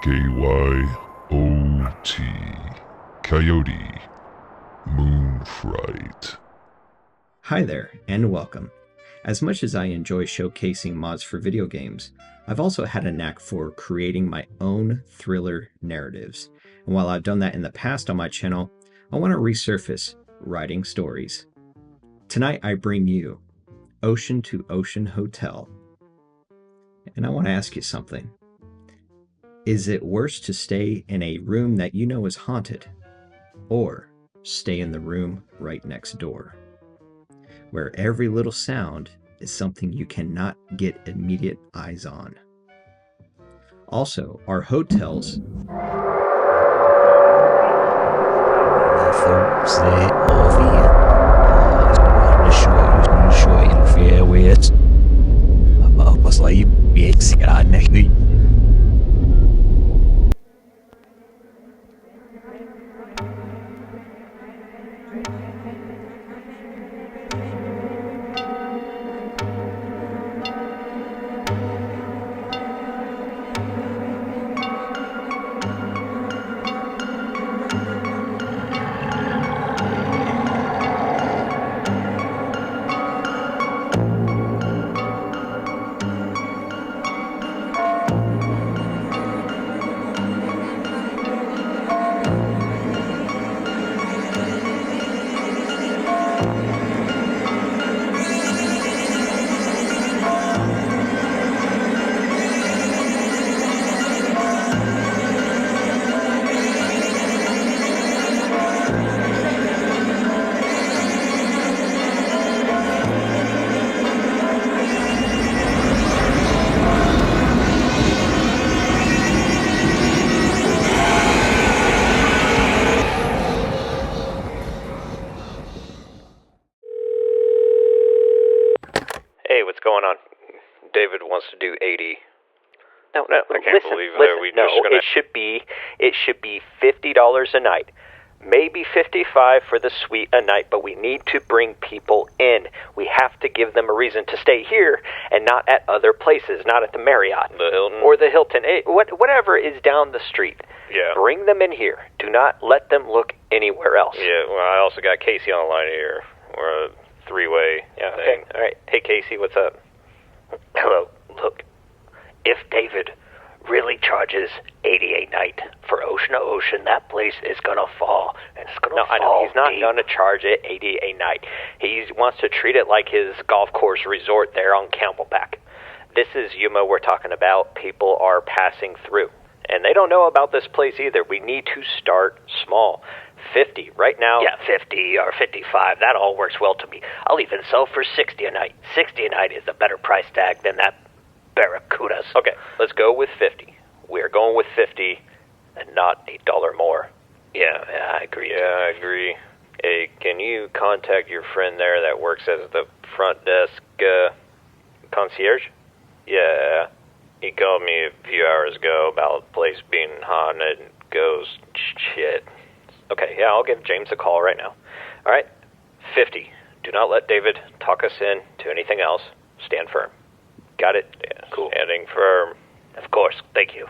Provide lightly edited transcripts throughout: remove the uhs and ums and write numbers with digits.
KYOT. Coyote. Moon Fright. Hi there, and welcome. As much as I enjoy showcasing mods for video games, I've also had a knack for creating my own thriller narratives. And while I've done that in the past on my channel, I want to resurface writing stories. Tonight I bring you Ocean to Ocean Hotel. And I want to ask you something. Is it worse to stay in a room that you know is haunted, or stay in the room right next door, where every little sound is something you cannot get immediate eyes on? Also, are hotels Hey, what's going on? David wants to do 80. No, I can't listen, believe listen, that we no, just gonna... it should be $50 a night. Maybe $55 for the suite a night, but we need to bring people in. We have to give them a reason to stay here and not at other places, not at the Marriott. The Hilton? Or the Hilton. Whatever is down the street. Yeah. Bring them in here. Do not let them look anywhere else. Yeah, well, I also got Casey on the line here. We're a three-way Yeah, thing. okay. All right. Hey, Casey, what's up? Hello. Look, if David really charges 80 a night for Ocean to Ocean, that place is gonna fall, and it's gonna No, fall I know. He's not deep. going to charge it 80 a night. He wants to treat it like his golf course resort there on Camelback. This is Yuma we're talking about. People are passing through, and they don't know about this place either. We need to start small. 50 right now. Yeah, 50 or 55, that all works well to me. I'll even sell for 60 a night. 60 a night is a better price tag than that Barracudas. Okay, let's go with 50. We're going with 50 and not $8 more. Yeah, I agree. Yeah, I agree. Hey, can you contact your friend there that works as the front desk concierge? Yeah, he called me a few hours ago about the place being haunted and ghost shit. Okay, yeah, I'll give James a call right now. All right, 50. Do not let David talk us in to anything else. Stand firm. Got it? Yeah, Cool. Standing firm. Of course, thank you.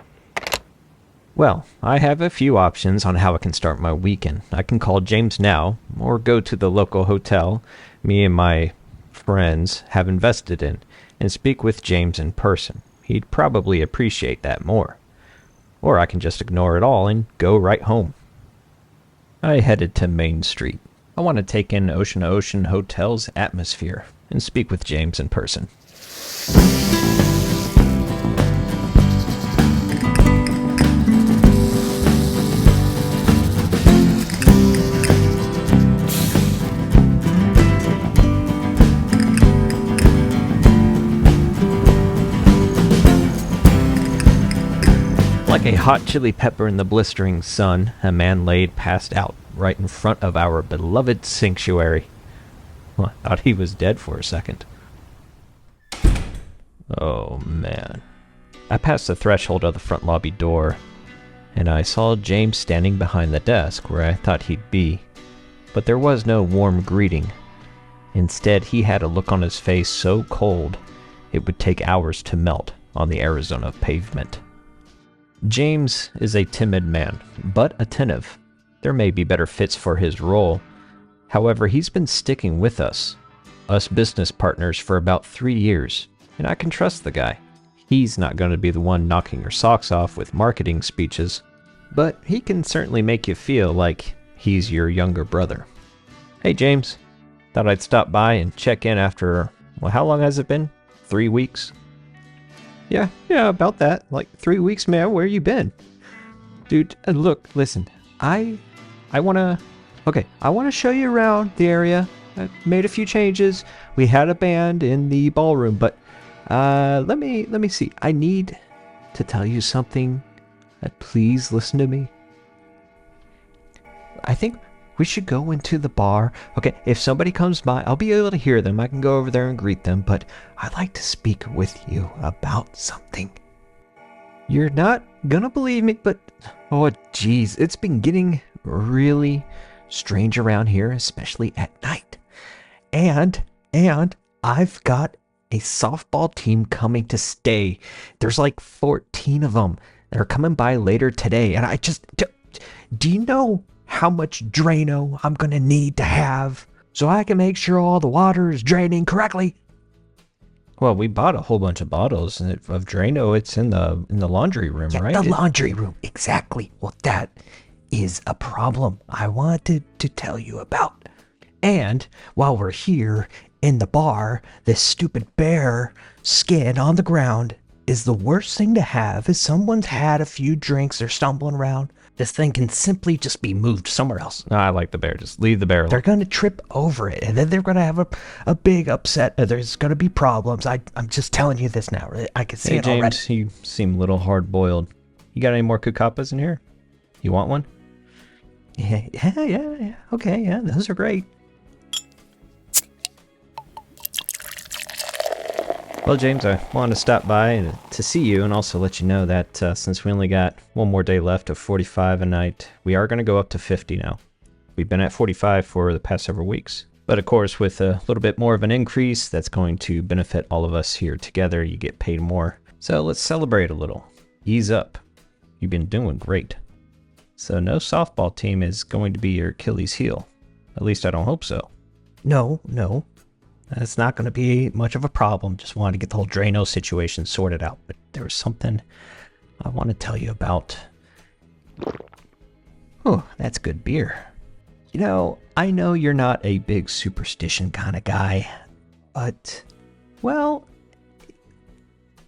Well, I have a few options on how I can start my weekend. I can call James now, or go to the local hotel me and my friends have invested in, and speak with James in person. He'd probably appreciate that more. Or I can just ignore it all and go right home. I headed to Main Street. I want to take in Ocean to Ocean Hotel's atmosphere and speak with James in person. Like a hot chili pepper in the blistering sun, a man laid passed out right in front of our beloved sanctuary. Well, I thought he was dead for a second. Oh, man. I passed the threshold of the front lobby door, and I saw James standing behind the desk where I thought he'd be. But there was no warm greeting. Instead, he had a look on his face so cold, it would take hours to melt on the Arizona pavement. James is a timid man, but attentive. There may be better fits for his role. However, he's been sticking with us business partners, for about 3 years, and I can trust the guy. He's not going to be the one knocking your socks off with marketing speeches, but he can certainly make you feel like he's your younger brother. Hey James, thought I'd stop by and check in after, well, how long has it been? 3 weeks? Yeah, about that. Like 3 weeks, man. Where you been? Dude, look, listen. I want to show you around the area. I made a few changes. We had a band in the ballroom, but let me see. I need to tell you something. Please listen to me. I think we should go into the bar. Okay, if somebody comes by, I'll be able to hear them. I can go over there and greet them, but I'd like to speak with you about something. You're not gonna believe me, but oh geez, it's been getting really strange around here, especially at night. And I've got a softball team coming to stay. There's like 14 of them that are coming by later today, and do you know how much Drano I'm gonna need to have so I can make sure all the water is draining correctly? Well, we bought a whole bunch of bottles of Drano. It's in the laundry room, right? The laundry room, exactly. Well, that is a problem I wanted to tell you about. And while we're here in the bar, this stupid bear skin on the ground is the worst thing to have. If someone's had a few drinks, they're stumbling around, this thing can simply just be moved somewhere else. No, I like the bear. Just leave the bear alone. They're going to trip over it, and then they're going to have a big upset. There's going to be problems. I'm just telling you this now. I can see it James, already. You seem a little hard-boiled. You got any more cucapas in here? You want one? Yeah. Okay, yeah, those are great. Well, James, I wanted to stop by and to see you and also let you know that since we only got one more day left of 45 a night, we are going to go up to 50 now. We've been at 45 for the past several weeks. But of course, with a little bit more of an increase, that's going to benefit all of us here together. You get paid more. So let's celebrate a little. Ease up. You've been doing great. So no softball team is going to be your Achilles heel. At least I don't hope so. No. That's not going to be much of a problem. Just wanted to get the whole Drano situation sorted out. But there was something I want to tell you about. Oh, that's good beer. You know, I know you're not a big superstition kind of guy, but, well,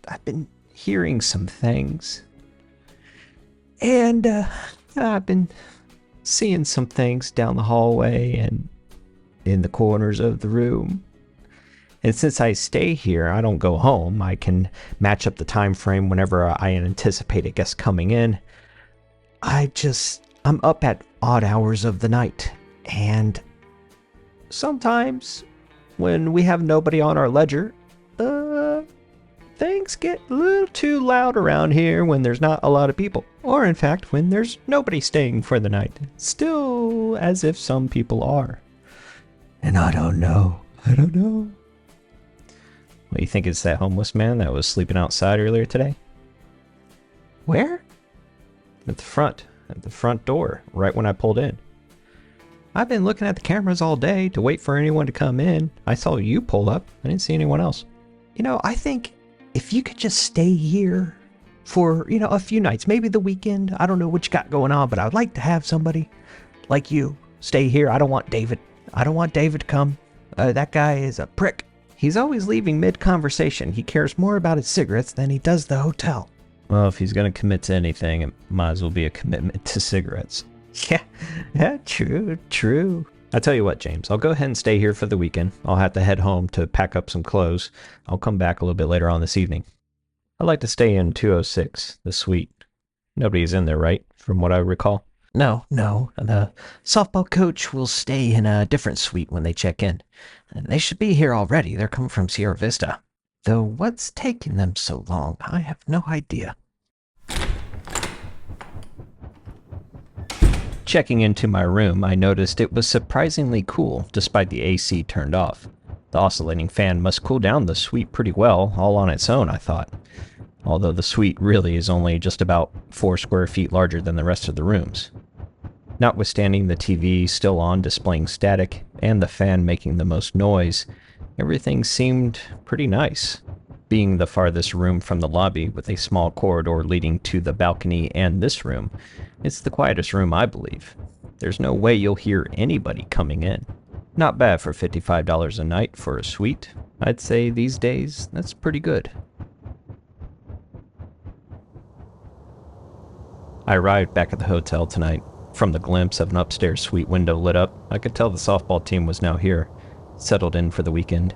I've been hearing some things. And I've been seeing some things down the hallway and in the corners of the room. And since I stay here, I don't go home. I can match up the time frame whenever I anticipate a guest coming in. I'm up at odd hours of the night. And sometimes when we have nobody on our ledger, things get a little too loud around here when there's not a lot of people. Or in fact, when there's nobody staying for the night. Still as if some people are. And I don't know. What, you think it's that homeless man that was sleeping outside earlier today? Where? At the front door, right when I pulled in. I've been looking at the cameras all day to wait for anyone to come in. I saw you pull up. I didn't see anyone else. You know, I think if you could just stay here for, a few nights, maybe the weekend. I don't know what you got going on, but I'd like to have somebody like you stay here. I don't want David to come. That guy is a prick. He's always leaving mid-conversation. He cares more about his cigarettes than he does the hotel. Well, if he's going to commit to anything, it might as well be a commitment to cigarettes. Yeah, true. I tell you what, James, I'll go ahead and stay here for the weekend. I'll have to head home to pack up some clothes. I'll come back a little bit later on this evening. I'd like to stay in 206, the suite. Nobody's in there, right? From what I recall. No. The softball coach will stay in a different suite when they check in. They should be here already. They're coming from Sierra Vista. Though what's taking them so long, I have no idea. Checking into my room, I noticed it was surprisingly cool, despite the AC turned off. The oscillating fan must cool down the suite pretty well, all on its own, I thought. although the suite really is only just about 4 square feet larger than the rest of the rooms. Notwithstanding the TV still on displaying static and the fan making the most noise, everything seemed pretty nice. Being the farthest room from the lobby with a small corridor leading to the balcony and this room, it's the quietest room I believe. There's no way you'll hear anybody coming in. Not bad for $55 a night for a suite. I'd say these days, that's pretty good. I arrived back at the hotel tonight. From the glimpse of an upstairs suite window lit up, I could tell the softball team was now here, settled in for the weekend.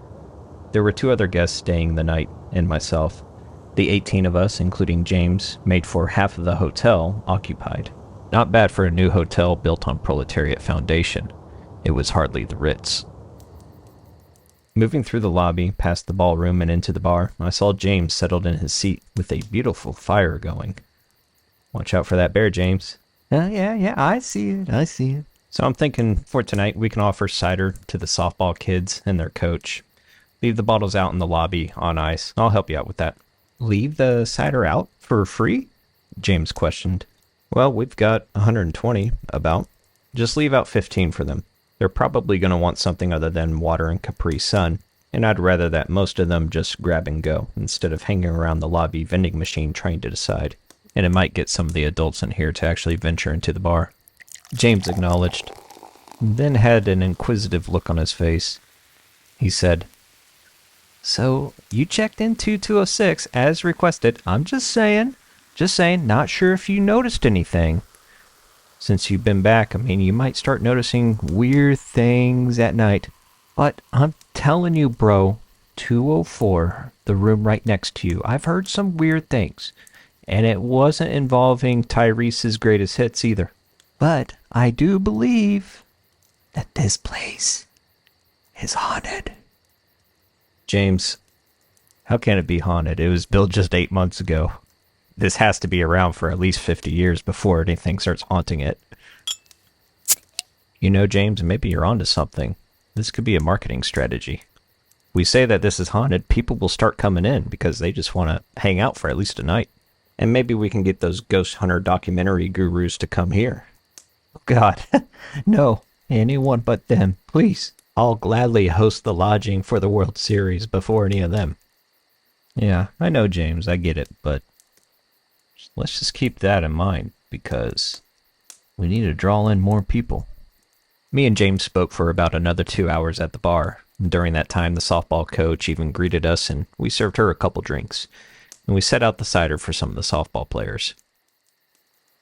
There were 2 other guests staying the night, and myself. The 18 of us, including James, made for half of the hotel occupied. Not bad for a new hotel built on proletariat foundation. It was hardly the Ritz. Moving through the lobby, past the ballroom and into the bar, I saw James settled in his seat with a beautiful fire going. Watch out for that bear, James. Yeah, I see it. So I'm thinking for tonight we can offer cider to the softball kids and their coach. Leave the bottles out in the lobby on ice. I'll help you out with that. Leave the cider out for free? James questioned. Well, we've got 120 about. Just leave out 15 for them. They're probably going to want something other than water and Capri Sun, and I'd rather that most of them just grab and go instead of hanging around the lobby vending machine trying to decide. And it might get some of the adults in here to actually venture into the bar. James acknowledged, then had an inquisitive look on his face. He said, So, you checked into 206 as requested. I'm just saying, not sure if you noticed anything. Since you've been back, you might start noticing weird things at night. But I'm telling you, bro, 204, the room right next to you, I've heard some weird things. And it wasn't involving Tyrese's greatest hits either. But I do believe that this place is haunted. James, how can it be haunted? It was built just 8 months ago. This has to be around for at least 50 years before anything starts haunting it. You know, James, maybe you're onto something. This could be a marketing strategy. We say that this is haunted, people will start coming in because they just want to hang out for at least a night. And maybe we can get those ghost hunter documentary gurus to come here. Oh God, no, anyone but them, please. I'll gladly host the lodging for the World Series before any of them. Yeah, I know, James, I get it, but let's just keep that in mind, because we need to draw in more people. Me and James spoke for about another 2 hours at the bar. During that time, the softball coach even greeted us, and we served her a couple drinks. And we set out the cider for some of the softball players.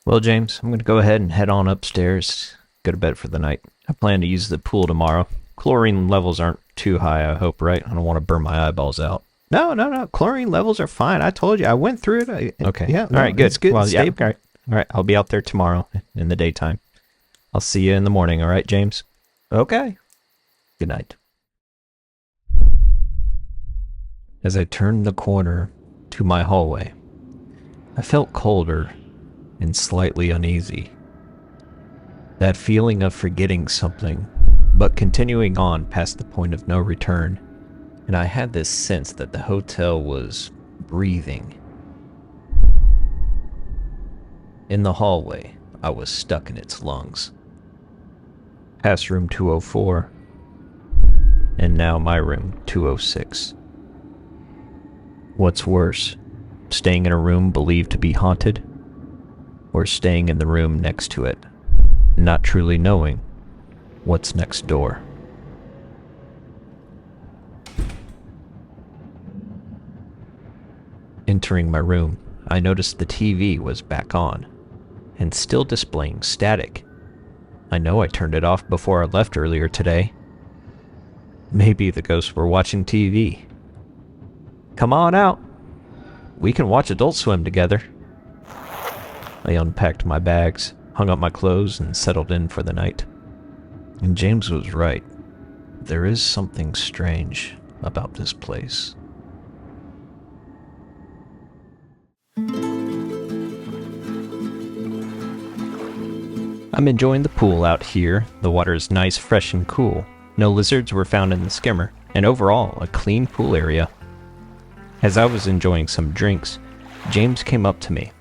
Well, James, I'm going to go ahead and head on upstairs, go to bed for the night. I plan to use the pool tomorrow. Chlorine levels aren't too high, I hope, right? I don't want to burn my eyeballs out. No. Chlorine levels are fine. I told you. I went through it. Okay. Yeah. All right, good. It's good. Well, yeah, all right. I'll be out there tomorrow in the daytime. I'll see you in the morning, all right, James? Okay. Good night. As I turned the corner to my hallway, I felt colder and slightly uneasy. That feeling of forgetting something, but continuing on past the point of no return, and I had this sense that the hotel was breathing. In the hallway, I was stuck in its lungs. Past room 204, and now my room 206. What's worse, staying in a room believed to be haunted, or staying in the room next to it, not truly knowing what's next door? Entering my room, I noticed the TV was back on, and still displaying static. I know I turned it off before I left earlier today. Maybe the ghosts were watching TV. Come on out. We can watch Adult Swim together. I unpacked my bags, hung up my clothes, and settled in for the night. And James was right. There is something strange about this place. I'm enjoying the pool out here. The water is nice, fresh, and cool. No lizards were found in the skimmer, and overall, a clean pool area. As I was enjoying some drinks, James came up to me.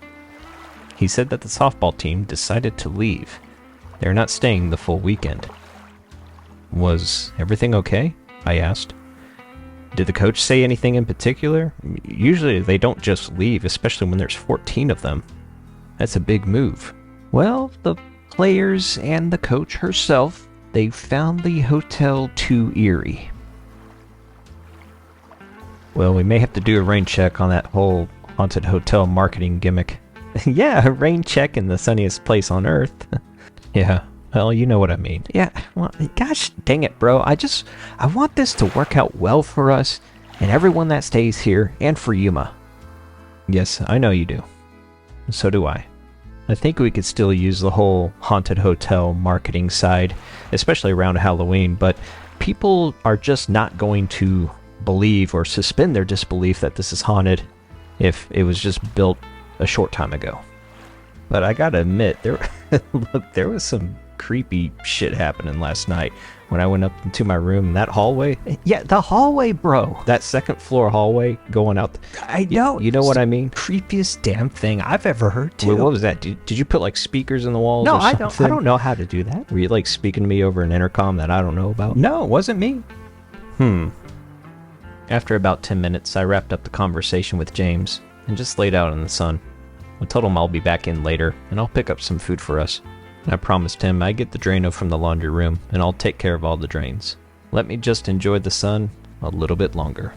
He said that the softball team decided to leave. They're not staying the full weekend. Was everything okay? I asked. Did the coach say anything in particular? Usually they don't just leave, especially when there's 14 of them. That's a big move. Well, the players and the coach herself, they found the hotel too eerie. Well, we may have to do a rain check on that whole haunted hotel marketing gimmick. Yeah, a rain check in the sunniest place on Earth. Yeah, well, you know what I mean. Yeah, well, gosh dang it, bro. I want this to work out well for us and everyone that stays here, and for Yuma. Yes, I know you do. So do I. I think we could still use the whole haunted hotel marketing side, especially around Halloween, but people are just not going to believe or suspend their disbelief that this is haunted if it was just built a short time ago. But I gotta admit, there was some creepy shit happening last night when I went up into my room. That hallway, yeah, the hallway, bro, that second floor hallway going out. I know, you know what I mean. Creepiest damn thing I've ever heard too. What was that? Did you put like speakers in the walls? No, I don't know how to do that. Were you like speaking to me over an intercom that I don't know about? No, it wasn't me. After about 10 minutes, I wrapped up the conversation with James and just laid out in the sun. I told him I'll be back in later, and I'll pick up some food for us. I promised him I'd get the Drano from the laundry room, and I'll take care of all the drains. Let me just enjoy the sun a little bit longer.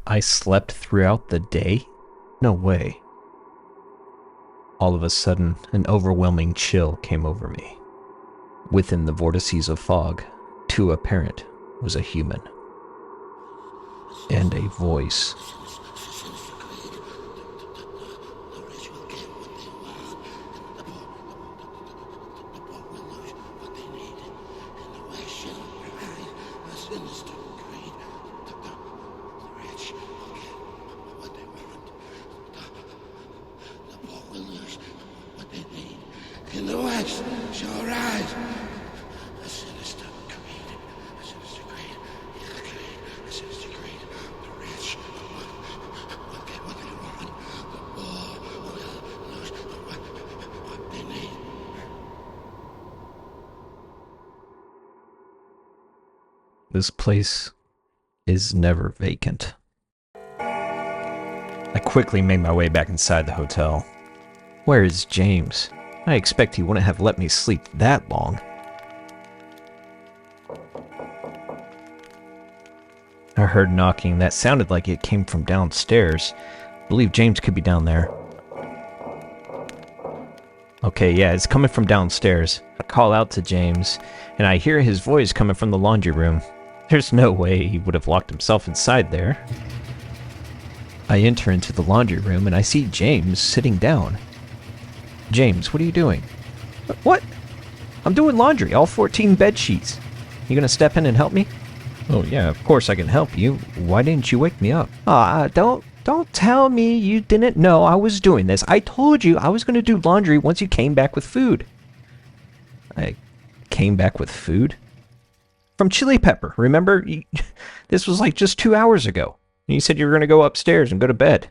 I slept throughout the day? No way. All of a sudden, an overwhelming chill came over me. Within the vortices of fog, too apparent, was a human. And a voice. In the West shall rise a sinister creed, a sinister creed, a sinister creed. The rich will get what they want, the poor will lose what they need. This place is never vacant. I quickly made my way back inside the hotel. Where is James? I expect he wouldn't have let me sleep that long. I heard knocking that sounded like it came from downstairs. I believe James could be down there. Okay, yeah, it's coming from downstairs. I call out to James, and I hear his voice coming from the laundry room. There's no way he would have locked himself inside there. I enter into the laundry room, and I see James sitting down. James, what are you doing? What? I'm doing laundry, all 14 bed sheets. You gonna step in and help me? Oh yeah, of course I can help you. Why didn't you wake me up? Don't tell me you didn't know I was doing this. I told you I was gonna do laundry once you came back with food. I came back with food? From Chili Pepper, remember? This was like just 2 hours ago. You said you were gonna go upstairs and go to bed.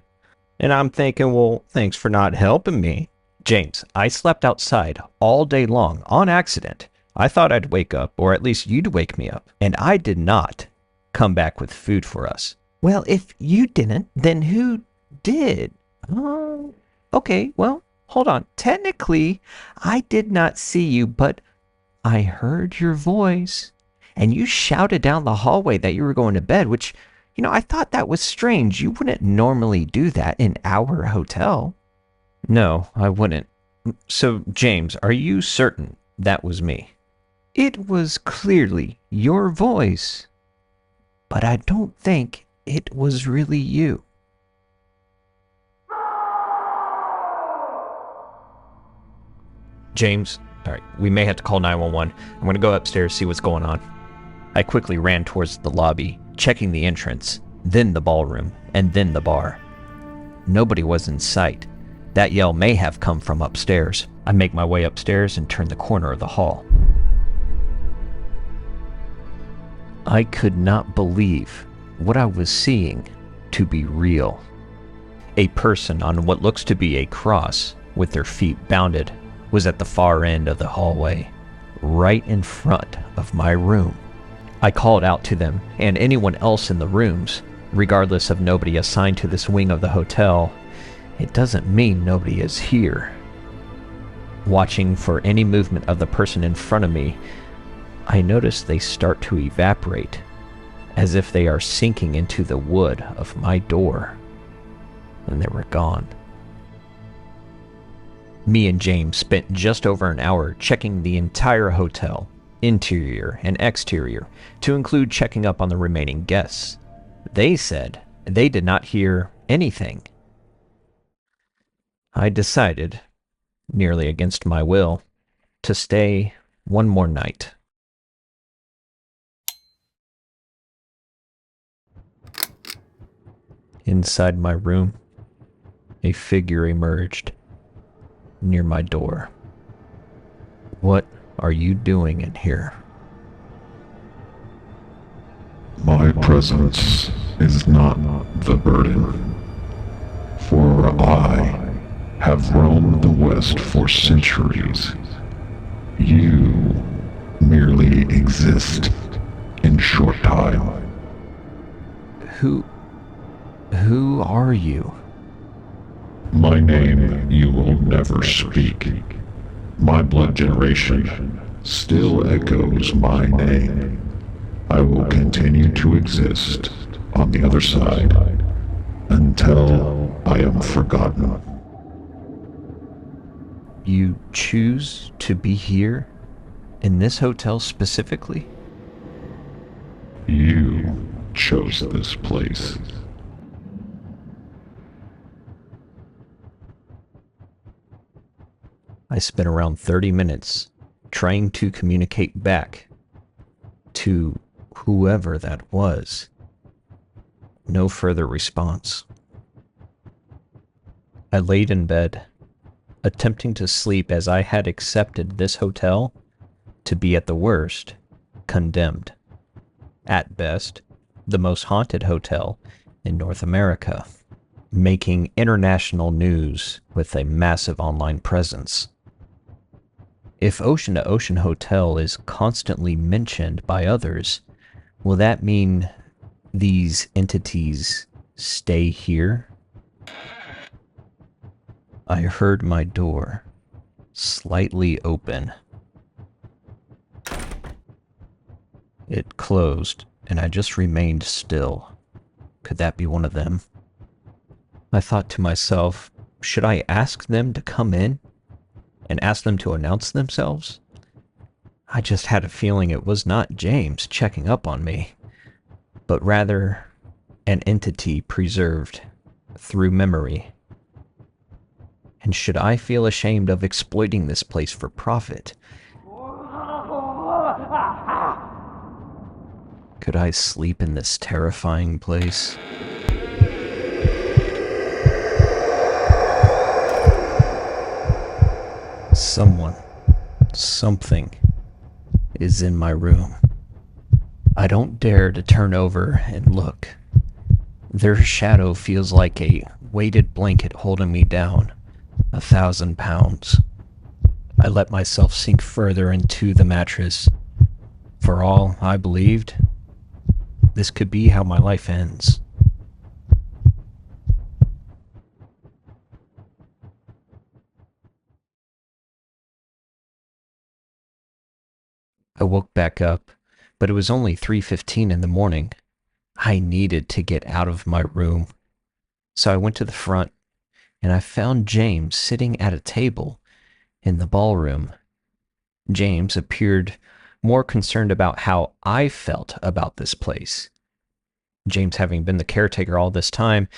And I'm thinking, well, thanks for not helping me. James, I slept outside all day long on accident. I thought I'd wake up, or at least you'd wake me up, and I did not come back with food for us. Well, if you didn't, then who did? Okay, well, hold on. Technically, I did not see you, but I heard your voice, and you shouted down the hallway that you were going to bed, which, I thought that was strange. You wouldn't normally do that in our hotel. No, I wouldn't. So, James, are you certain that was me? It was clearly your voice, but I don't think it was really you. James, all right, we may have to call 911. I'm going to go upstairs, see what's going on. I quickly ran towards the lobby, checking the entrance, then the ballroom, and then the bar. Nobody was in sight. That yell may have come from upstairs. I make my way upstairs and turn the corner of the hall. I could not believe what I was seeing to be real. A person on what looks to be a cross, with their feet bounded, was at the far end of the hallway, right in front of my room. I called out to them and anyone else in the rooms, regardless of nobody assigned to this wing of the hotel. It doesn't mean nobody is here. Watching for any movement of the person in front of me, I notice they start to evaporate, as if they are sinking into the wood of my door. And they were gone. Me and James spent just over an hour checking the entire hotel, interior and exterior, to include checking up on the remaining guests. They said they did not hear anything. I decided, nearly against my will, to stay one more night. Inside my room, a figure emerged near my door. "What are you doing in here?" My presence is not the burden, for I have roamed the West for centuries. You merely exist in short time. Who are you? My name you will never speak. My blood generation still echoes my name. I will continue to exist on the other side until I am forgotten. You choose to be here? In this hotel specifically? You chose this place. I spent around 30 minutes trying to communicate back to whoever that was. No further response. I laid in bed, attempting to sleep as I had accepted this hotel to be at the worst condemned. At best, the most haunted hotel in North America, making international news with a massive online presence. If Ocean to Ocean Hotel is constantly mentioned by others, will that mean these entities stay here? I heard my door slightly open. It closed, and I just remained still. Could that be one of them? I thought to myself, should I ask them to come in and ask them to announce themselves? I just had a feeling it was not James checking up on me, but rather an entity preserved through memory. And should I feel ashamed of exploiting this place for profit? Could I sleep in this terrifying place? Someone, something is in my room. I don't dare to turn over and look. Their shadow feels like a weighted blanket holding me down, 1,000 pounds. I let myself sink further into the mattress. For all I believed, this could be how my life ends. I woke back up, but it was only 3:15 in the morning. I needed to get out of my room. So I went to the front, and I found James sitting at a table in the ballroom. James appeared more concerned about how I felt about this place. James having been the caretaker all this time,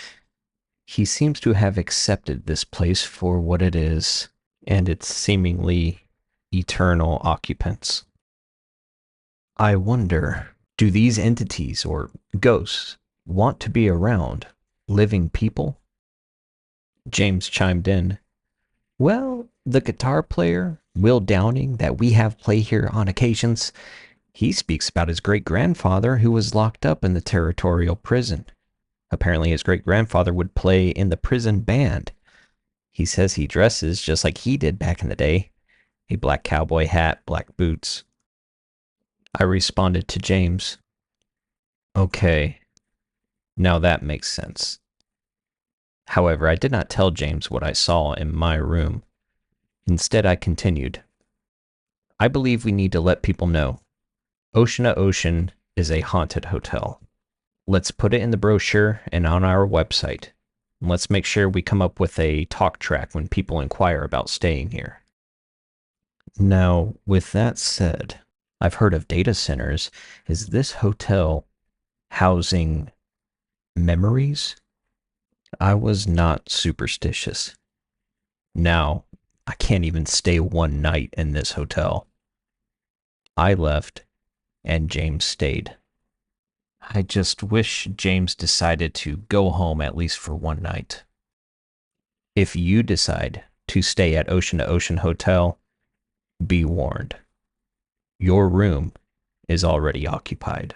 he seems to have accepted this place for what it is, and its seemingly eternal occupants. I wonder, do these entities or ghosts want to be around living people? James chimed in. Well, the guitar player, Will Downing, that we have play here on occasions, He speaks about his great-grandfather who was locked up in the territorial prison. Apparently his great-grandfather would play in the prison band. He says he dresses just like he did back in the day. A black cowboy hat, black boots. I responded to James. Okay, now that makes sense. However, I did not tell James what I saw in my room. Instead, I continued. I believe we need to let people know. Ocean to Ocean is a haunted hotel. Let's put it in the brochure and on our website. And let's make sure we come up with a talk track when people inquire about staying here. Now, with that said, I've heard of data centers. Is this hotel housing memories? I was not superstitious. Now, I can't even stay one night in this hotel. I left, and James stayed. I just wish James decided to go home at least for one night. If you decide to stay at Ocean to Ocean Hotel, be warned. Your room is already occupied.